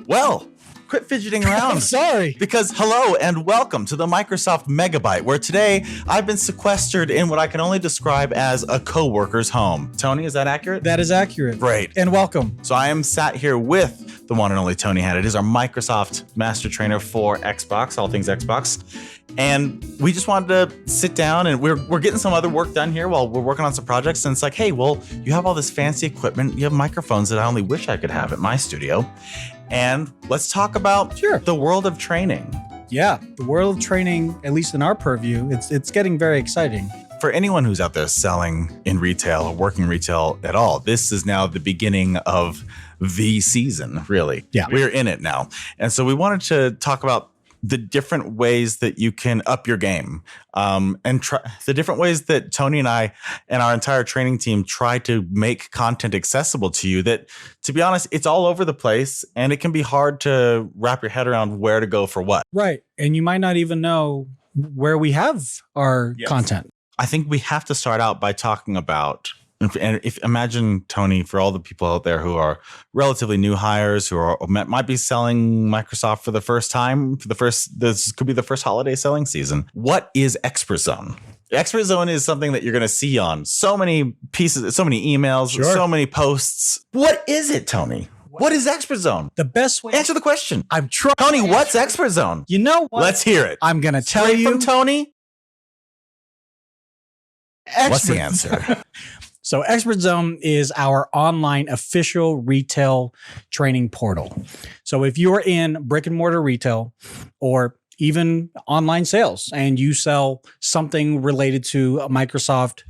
Well, quit fidgeting around. I'm sorry. Because hello and welcome to the Microsoft Megabyte, where today I've been sequestered in what I can only describe as a co-worker's home. Tony, is that accurate? That is accurate. Great. And welcome. So I am sat here with the one and only Tony Haddad. He's our Microsoft Master Trainer for Xbox, all things Xbox. And we just wanted to sit down, and we're getting some other work done here while we're working on some projects. And it's like, hey, well, you have all this fancy equipment. You have microphones that I only wish I could have at my studio. And let's talk about the world of training. Yeah, the world of training, at least in our purview, it's getting very exciting. For anyone who's out there selling in retail or working retail at all, this is now the beginning of the season, really. Yeah. We're in it now. And so we wanted to talk about the different ways that you can up your game, and the different ways that Tony and I and our entire training team try to make content accessible to you that, to be honest, it's all over the place and it can be hard to wrap your head around where to go for what. Right. And you might not even know where we have our content. I think we have to start out by talking about, and if imagine, Tony, for all the people out there who are relatively new hires who might be selling Microsoft for the first time, this could be the first holiday selling season. What is Expert Zone? Expert Zone is something that you're going to see on so many pieces, so many emails, so many posts. What is it, Tony? What is Expert Zone? The best way. Answer the question. I'm trying. Tony, what's Expert Zone? You know what? Let's hear it. I'm going to tell Straight you. from Tony. What's the Expert- answer? So Expert Zone is our online official retail training portal. So if you're in brick and mortar retail or even online sales and you sell something related to a Microsoft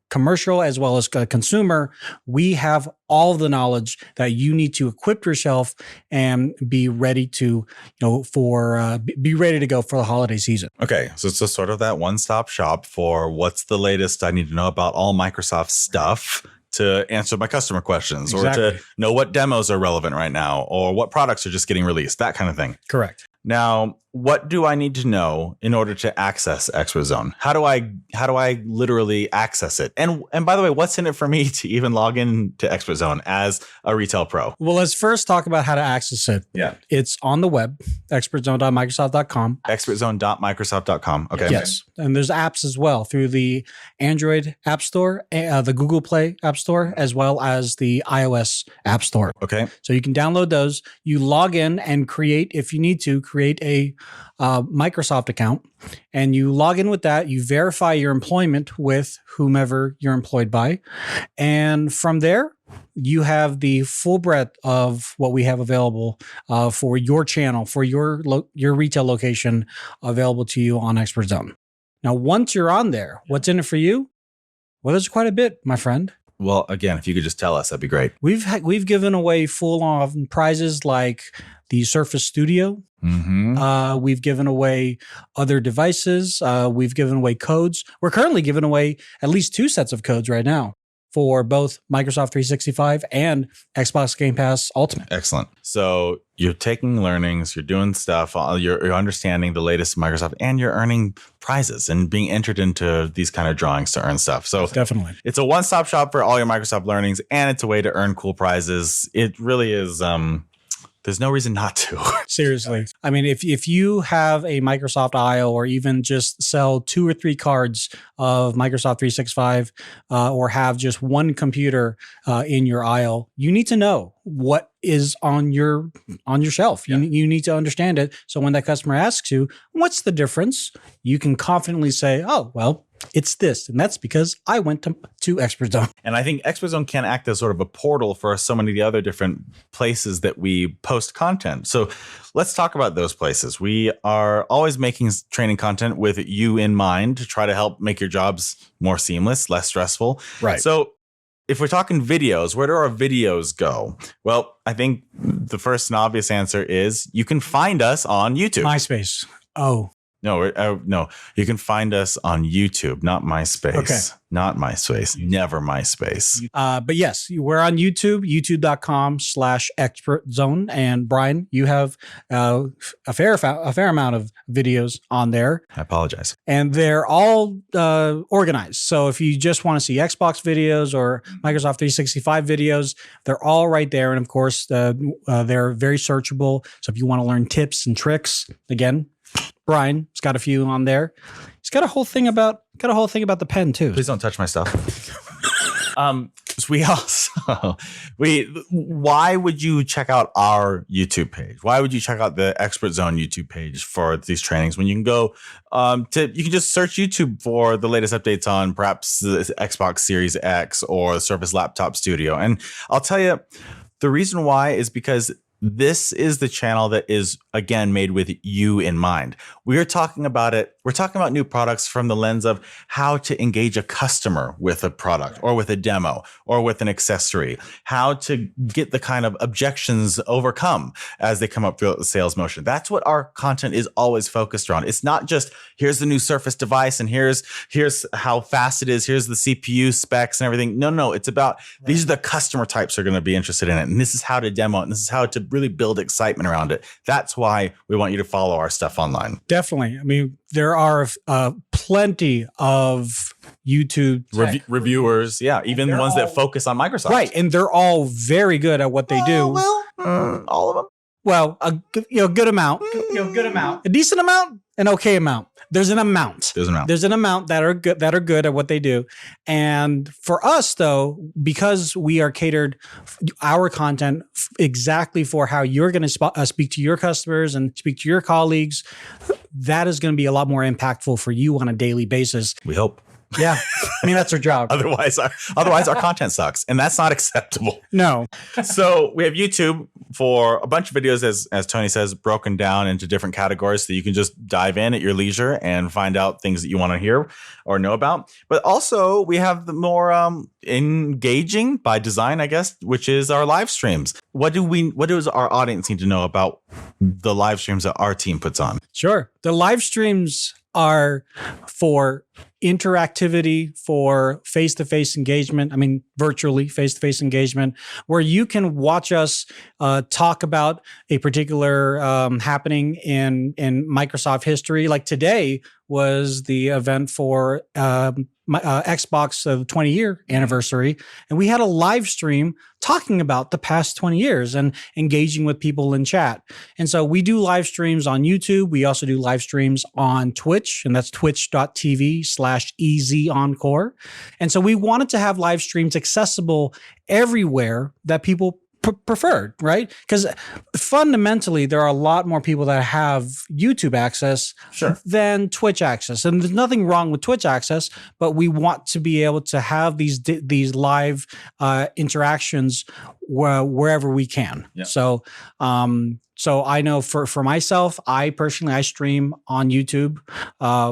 commercial as well as consumer, we have all the knowledge that you need to equip yourself and be ready to, be ready to go for the holiday season. Okay, so it's just sort of that one-stop shop for what's the latest I need to know about all Microsoft stuff to answer my customer questions or to know what demos are relevant right now or what products are just getting released, that kind of thing. Correct. Now, what do I need to know in order to access Expert Zone? How do I literally access it? And by the way, what's in it for me to even log in to Expert Zone as a retail pro? Well, let's first talk about how to access it. Yeah. It's on the web, expertzone.microsoft.com. Expertzone.microsoft.com. Okay. Yes. And there's apps as well through the Android App Store, the Google Play App Store, as well as the iOS App Store. Okay. So you can download those. You log in and if you need to, create a Microsoft account, and you log in with that. You verify your employment with whomever you're employed by, and from there you have the full breadth of what we have available for your channel, for your retail location, available to you on Expert Zone. Now, once you're on there, what's in it for you? Well, there's quite a bit, my friend. Well, again, if you could just tell us, that'd be great. We've given away full-on prizes like the Surface Studio. Mm-hmm. We've given away other devices. We've given away codes. We're currently giving away at least 2 sets of codes right now for both Microsoft 365 and Xbox Game Pass Ultimate. Excellent. So you're taking learnings, you're doing stuff, you're understanding the latest Microsoft, and you're earning prizes and being entered into these kind of drawings to earn stuff. So Definitely. It's a one-stop shop for all your Microsoft learnings, and it's a way to earn cool prizes. It really is. There's no reason not to. Seriously. I mean, if you have a Microsoft aisle or even just sell 2 or 3 cards of Microsoft 365 or have just one computer in your aisle, you need to know what is on your shelf. You need to understand it. So when that customer asks you, what's the difference? You can confidently say, oh, well, it's this. And that's because I went to Expert Zone. And I think Expert Zone can act as sort of a portal for so many of the other different places that we post content. So let's talk about those places. We are always making training content with you in mind to try to help make your jobs more seamless, less stressful. Right. So if we're talking videos, where do our videos go? Well, I think the first and obvious answer is you can find us on YouTube. MySpace. Oh. No. You can find us on YouTube, not MySpace. Okay. Not MySpace. Never MySpace. But yes, we're on YouTube, youtube.com/expert zone. And Brian, you have a fair amount of videos on there, I apologize. and they're all organized. So if you just want to see Xbox videos or Microsoft 365 videos, they're all right there. And of course, they're very searchable. So if you want to learn tips and tricks, again, Brian's got a few on there. He's got a whole thing about the pen too. Please don't touch my stuff. So we also why would you check out our YouTube page? Why would you check out the Expert Zone YouTube page for these trainings when you can go you can just search YouTube for the latest updates on perhaps the Xbox Series X or the Surface Laptop Studio? And I'll tell you, the reason why is because this is the channel that is, again, made with you in mind. We're talking about it. We're talking about new products from the lens of how to engage a customer with a product or with a demo or with an accessory, how to get the kind of objections overcome as they come up throughout the sales motion. That's what our content is always focused on. It's not just here's the new Surface device and here's how fast it is. Here's the CPU specs and everything. No. It's about these are the customer types who are going to be interested in it. And this is how to demo it. And this is how to really build excitement around it. That's why we want you to follow our stuff online. Definitely. I mean, there are plenty of YouTube reviewers. Yeah. Even the ones that focus on Microsoft. Right. And they're all very good at what they do. All of them. Well, a good amount, a decent amount, an okay amount. There's an amount. There's an amount that are good at what they do. And for us, though, because we are catered our content exactly for how you're going to speak to your customers and speak to your colleagues, that is going to be a lot more impactful for you on a daily basis. We hope. Yeah. I mean, that's our job. Otherwise our content sucks, and that's not acceptable. No. So we have YouTube for a bunch of videos, as Tony says, broken down into different categories so you can just dive in at your leisure and find out things that you want to hear or know about. But also we have the more engaging by design, I guess, which is our live streams. What does our audience need to know about the live streams that our team puts on? Sure. The live streams are for interactivity, for face-to-face engagement. I mean, virtually face-to-face engagement, where you can watch us talk about a particular happening in Microsoft history. Like today was the event for Xbox 20-year anniversary, and we had a live stream talking about the past 20 years and engaging with people in chat. And so we do live streams on YouTube. We also do live streams on Twitch, and that's twitch.tv/EZEncore. And so we wanted to have live streams accessible everywhere that people preferred, right? Because fundamentally, there are a lot more people that have YouTube access than Twitch access. And there's nothing wrong with Twitch access, but we want to be able to have these live interactions wherever we can. Yeah. So I know for myself, I personally stream on YouTube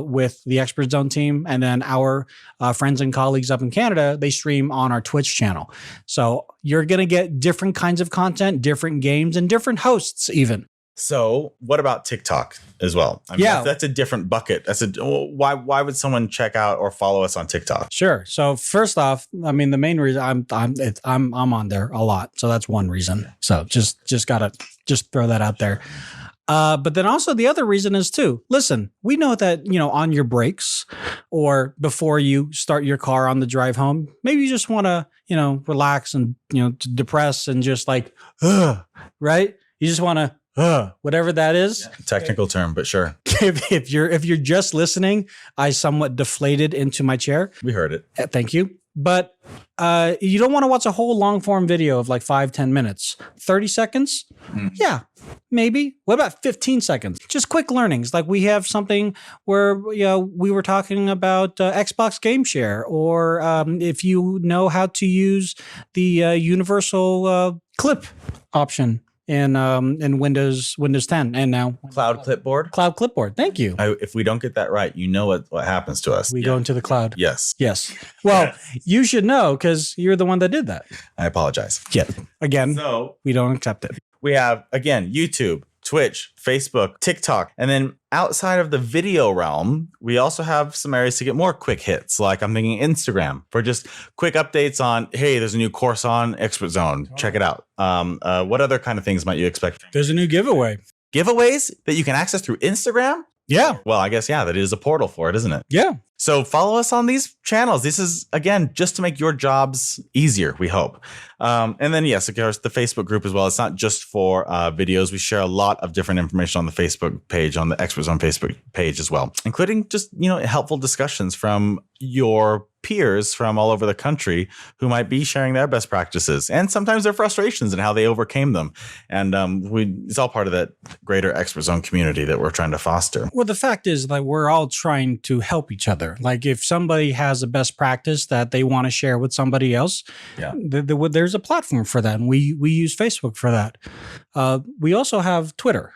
with the Expert Zone team, and then our friends and colleagues up in Canada, they stream on our Twitch channel. So you're going to get different kinds of content, different games, and different hosts even. So what about TikTok as well? I mean, that's a different bucket. Why would someone check out or follow us on TikTok? Sure. So first off, I mean, the main reason I'm on there a lot. So that's one reason. So just gotta throw that out there. But then also the other reason is too, listen, we know that, on your breaks or before you start your car on the drive home, maybe you just want to, relax and, depress and just like, right? You just want to, whatever that is. Yeah, technical term, but sure. If you're just listening, I somewhat deflated into my chair. We heard it. Thank you. But you don't want to watch a whole long form video of like 5-10 minutes. 30 seconds? Yeah, maybe. What about 15 seconds? Just quick learnings. Like we have something where we were talking about Xbox Game Share, or if you know how to use the universal clip option in Windows 10 and now Cloud Clipboard. Thank you. If we don't get that right, you know what happens to us. We go into the cloud. Yes. Well, you should know because you're the one that did that. I apologize. Yeah. Again, so we don't accept it. We have, again, YouTube, Twitch, Facebook, TikTok. And then outside of the video realm, we also have some areas to get more quick hits. Like I'm thinking Instagram for just quick updates on, hey, there's a new course on Expert Zone. Check it out. What other kind of things might you expect? There's a new giveaway. Giveaways that you can access through Instagram? Yeah. Well, I guess, yeah, that is a portal for it, isn't it? Yeah. So follow us on these channels. This is, again, just to make your jobs easier, we hope. And then, yes, of course, the Facebook group as well. It's not just for videos. We share a lot of different information on the Facebook page, on the Expert Zone Facebook page as well, including just, helpful discussions from your peers from all over the country who might be sharing their best practices and sometimes their frustrations and how they overcame them. And it's all part of that greater Expert Zone community that we're trying to foster. Well, the fact is that we're all trying to help each other. Like if somebody has a best practice that they want to share with somebody else, there's a platform for that. And we use Facebook for that. We also have Twitter.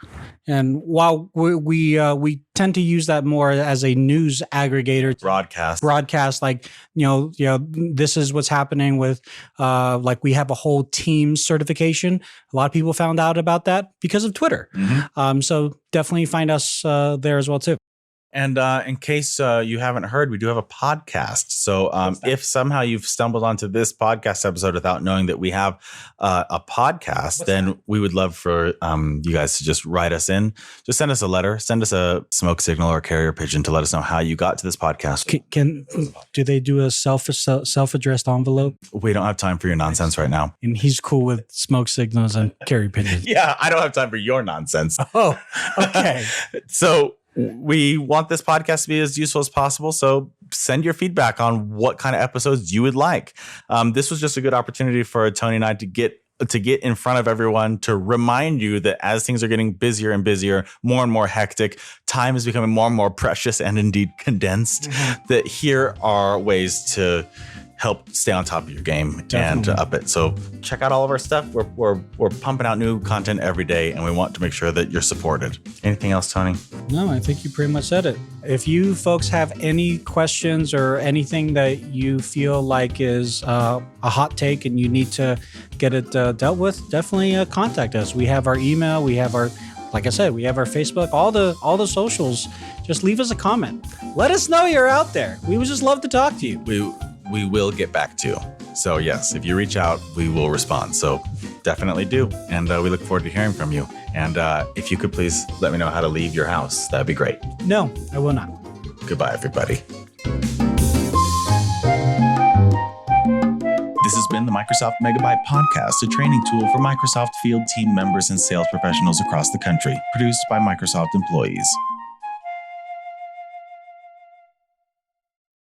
And while we tend to use that more as a news aggregator, broadcast, like, this is what's happening with, like we have a whole team certification. A lot of people found out about that because of Twitter. Mm-hmm. So definitely find us there as well too. And in case you haven't heard, we do have a podcast. So if somehow you've stumbled onto this podcast episode without knowing that we have a podcast, then we would love for you guys to just write us in. Just send us a letter. Send us a smoke signal or carrier pigeon to let us know how you got to this podcast. Do they do a self-addressed envelope? We don't have time for your nonsense right now. And he's cool with smoke signals and carrier pigeons. Yeah, I don't have time for your nonsense. Oh, okay. So we want this podcast to be as useful as possible. So send your feedback on what kind of episodes you would like. This was just a good opportunity for Tony and I to get in front of everyone, to remind you that as things are getting busier and busier, more and more hectic, time is becoming more and more precious and indeed condensed, that here are ways to help stay on top of your game. Definitely. And up it. So check out all of our stuff. We're pumping out new content every day, and we want to make sure that you're supported. Anything else, Tony? No, I think you pretty much said it. If you folks have any questions or anything that you feel like is a hot take and you need to get it dealt with, definitely contact us. We have our email. We have our, like I said, we have our Facebook, all the socials. Just leave us a comment. Let us know you're out there. We would just love to talk to you. We will get back to you. So yes, if you reach out, we will respond. So definitely do. And we look forward to hearing from you. And if you could please let me know how to leave your house, that'd be great. No, I will not. Goodbye, everybody. This has been the Microsoft Megabyte Podcast, a training tool for Microsoft field team members and sales professionals across the country, produced by Microsoft employees.